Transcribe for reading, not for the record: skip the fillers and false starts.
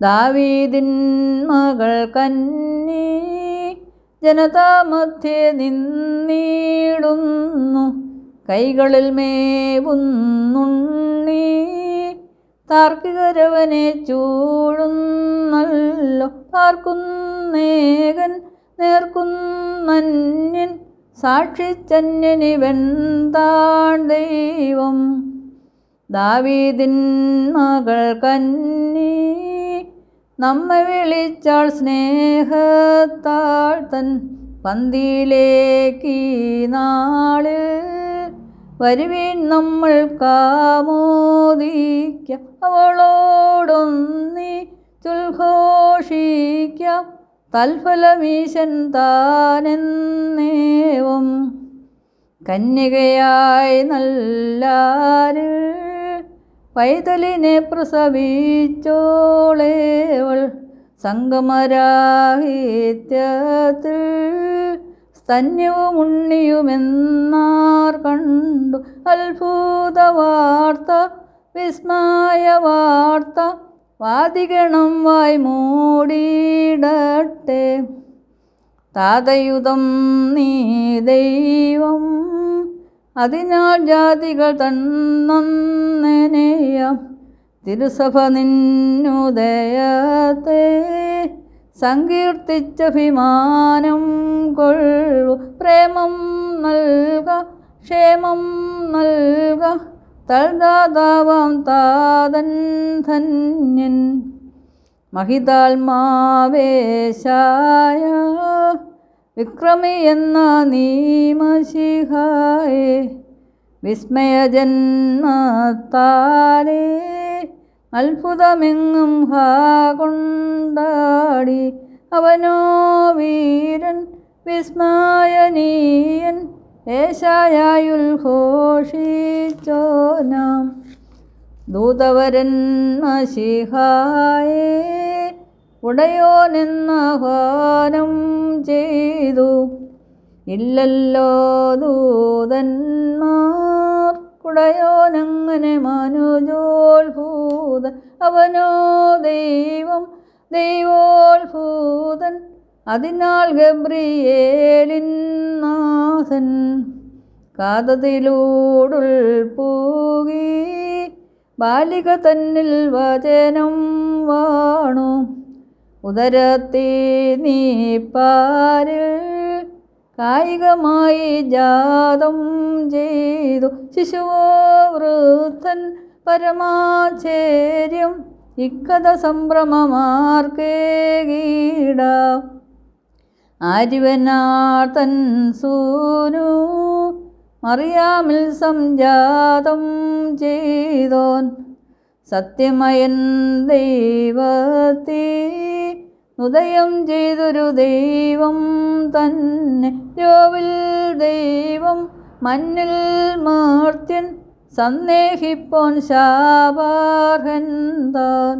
ദാവീദിൻ മകൾ കന്നി ജനതാമധ്യേ നിന്നിടുന്നു. കൈകളിൽ മേവുന്നുണ്ണി താർക്കികരവനെ ചൂഴുന്നല്ലോ. പാർക്കുന്നേകൻ നേർക്കുന്നന്യൻ സാക്ഷിച്ചന്യനിവൻ താൻ ദൈവം. ദാവീദിൻ മകൾ കന്നി നമ്മെ വിളിച്ചാൾ സ്നേഹത്താൽ തൻ പന്തിയിലേക്കീ നാളിൽ. വരുവീൻ നമ്മൾ കാമോദിക്കാം, അവളോടൊന്നി ചുൽഘോഷിക്കാം. തൽഫലമീശൻ താനെന്നേവം. കന്യകയായി നല്ലാരിൽ പൈതലിനെ പ്രസവിച്ചോളേവൾ. സംഗമരാഹിത്യത്തിൽ സ്തന്യവും ഉണ്ണിയുമെന്നാർ കണ്ടു. അത്ഭുത വാർത്ത വിസ്മയ വാർത്ത വാദിഗണം വായ് മൂടിയിടട്ടെ. താതയുതം നീ ദൈവം, അതിനാൽ ജാതികൾ തന്നനെയാം. തിരുസഭ നിന്നുദയത്തെ സങ്കീർത്തിച്ചഭിമാനം കൊള്ളു. പ്രേമം നൽക ക്ഷേമം നൽക തൽദാതാവാം താതൻ ധന്യൻ. മഹിതാത്മാവേശായ വിക്രമി എന്ന നീമശിഹായേ. വിസ്മയജന്മത്താലേ അത്ഭുതമെങ്ങും കൊണ്ടാടി. അവനോ വീരൻ വിസ്മയനീയൻ യേശായായുൽഘോഷിച്ചോനാം. ദൂതവരൻ മശിഹായേ ഉടയോനെന്നാഹ്വാനം ചെയ്തു. ഇല്ലല്ലോ ദൂതന്മാർ കുടയോനങ്ങനെ മനുജോത്ഭൂതൻ. അവനോ ദൈവം ദൈവോത്ഭൂതൻ, അതിനാൽ ഗബ്രിയേലിൻ നാഥൻ. കാതത്തിലൂടുൾപ്പൂകി ബാലിക തന്നിൽ വചനം വാണു. ഉദരത്തെ നീപ്പാരിൽ കായികമായി ജാതം ചെയ്തു. ശിശുവോ വൃദ്ധൻ പരമാശ്ചര്യം, ഇക്കഥ സംഭ്രമമാർക്കേകീട. ആര്യവനാർത്തൻ സൂനു മറിയാമിൽ സംജാതം ചെയ്തോൻ. സത്യമയൻ ദൈവത്തെ ഉദയം ചെയ്തൊരു ദൈവം തന്നെ. യോവിൽ ദൈവം മഞ്ഞിൽ മർത്യൻ, സന്ദേഹിപ്പോൻ ശാപാർഹൻ താൻ.